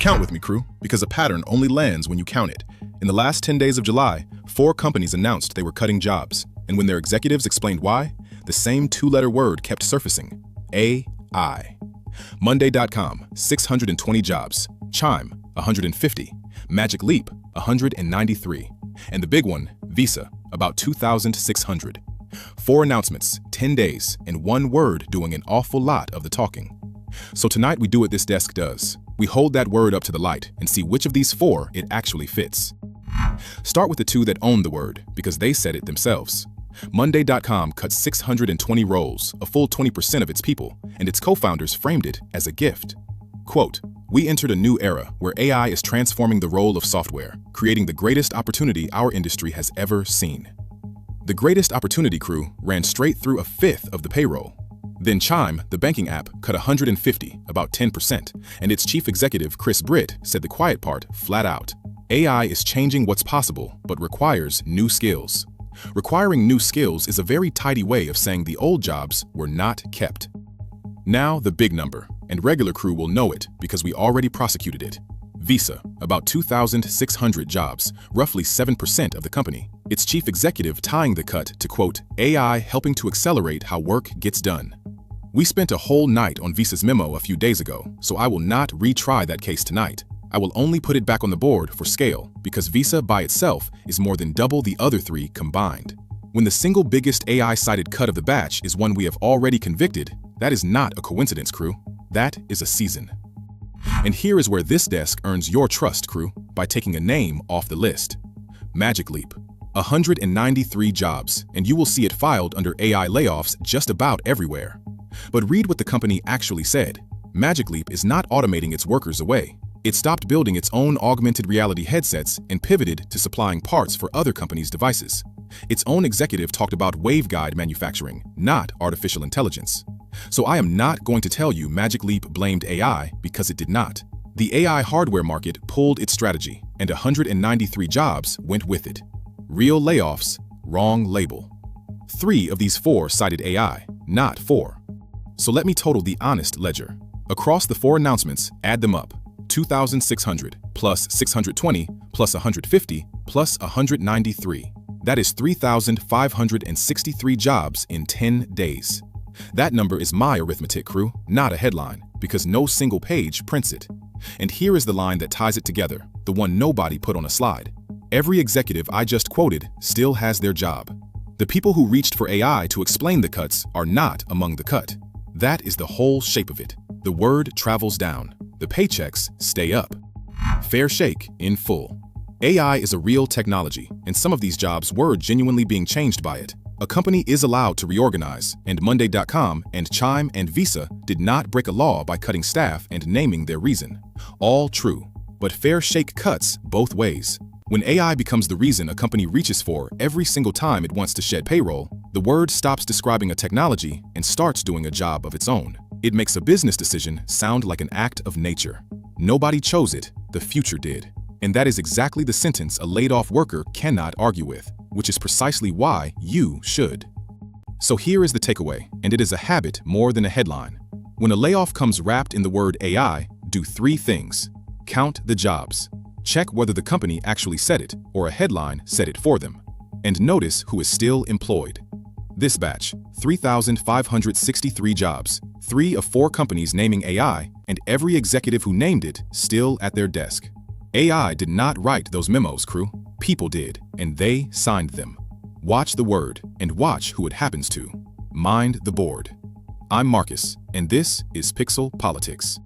Count with me, crew, because a pattern only lands when you count it. In the last 10 days of July, 4 companies announced they were cutting jobs, and when their executives explained why, the same 2-letter word kept surfacing: AI. Monday.com, 620 jobs. Chime, 150. Magic Leap, 193. And the big one, Visa, about 2,600. 4 announcements, 10 days, and 1 word doing an awful lot of the talking. So tonight we do what this desk does. We hold that word up to the light and see which of these 4 it actually fits. Start with the 2 that own the word, because they said it themselves. Monday.com cut 620 roles, a full 20% of its people, and its co-founders framed it as a gift. Quote, "We entered a new era where AI is transforming the role of software, creating the greatest opportunity our industry has ever seen." The greatest opportunity crew ran straight through 1/5 of the payroll. Then Chime, the banking app, cut 150, about 10%, and its chief executive, Chris Britt, said the quiet part flat out. AI is changing what's possible, but requires new skills. Requiring new skills is a very tidy way of saying the old jobs were not kept. Now the big number, and regular crew will know it because we already prosecuted it. Visa, about 2,600 jobs, roughly 7% of the company. Its chief executive tying the cut to, quote, "AI helping to accelerate how work gets done." We spent a whole night on Visa's memo a few days ago, so I will not retry that case tonight. I will only put it back on the board for scale because Visa by itself is more than double the other 3 combined. When the single biggest AI-cited cut of the batch is one we have already convicted, that is not a coincidence, crew. That is a season. And here is where this desk earns your trust, crew, by taking a name off the list. Magic Leap, 193 jobs, and you will see it filed under AI layoffs just about everywhere. But read what the company actually said. Magic Leap is not automating its workers away. It stopped building its own augmented reality headsets and pivoted to supplying parts for other companies' devices. Its own executive talked about waveguide-manufacturing, not artificial intelligence. So I am not going to tell you Magic Leap blamed AI because it did not. The AI hardware market pulled its strategy, and 193 jobs went with it. Real layoffs, wrong label. 3 of these 4 cited AI, not 4. So let me total the honest ledger. Across the 4 announcements, add them up. 2,600 plus 620 plus 150 plus 193. That is 3,563 jobs in 10 days. That number is my arithmetic, crew, not a headline, because no single page prints it. And here is the line that ties it together, the one nobody put on a slide. Every executive I just quoted still has their job. The people who reached for AI to explain the cuts are not among the cut. That is the whole shape of it. The word travels down. The paychecks stay up. Fair shake in full. AI is a real technology, and some of these jobs were genuinely being changed by it. A company is allowed to reorganize, and Monday.com and Chime and Visa did not break a law by cutting staff and naming their reason. All true, but fair shake cuts both ways. When AI becomes the reason a company reaches for every single time it wants to shed payroll, the word stops describing a technology and starts doing a job of its own. It makes a business decision sound like an act of nature. Nobody chose it, the future did. And that is exactly the sentence a laid-off worker cannot argue with, which is precisely why you should. So here is the takeaway, and it is a habit more than a headline. When a layoff comes wrapped in the word AI, do 3 things. Count the jobs. Check whether the company actually said it or a headline said it for them. And notice who is still employed. This batch, 3,563 jobs, 3 of 4 companies naming AI, and every executive who named it still at their desk. AI did not write those memos, crew. People did, and they signed them. Watch the word, and watch who it happens to. Mind the board. I'm Marcus, and this is Pixel Politics.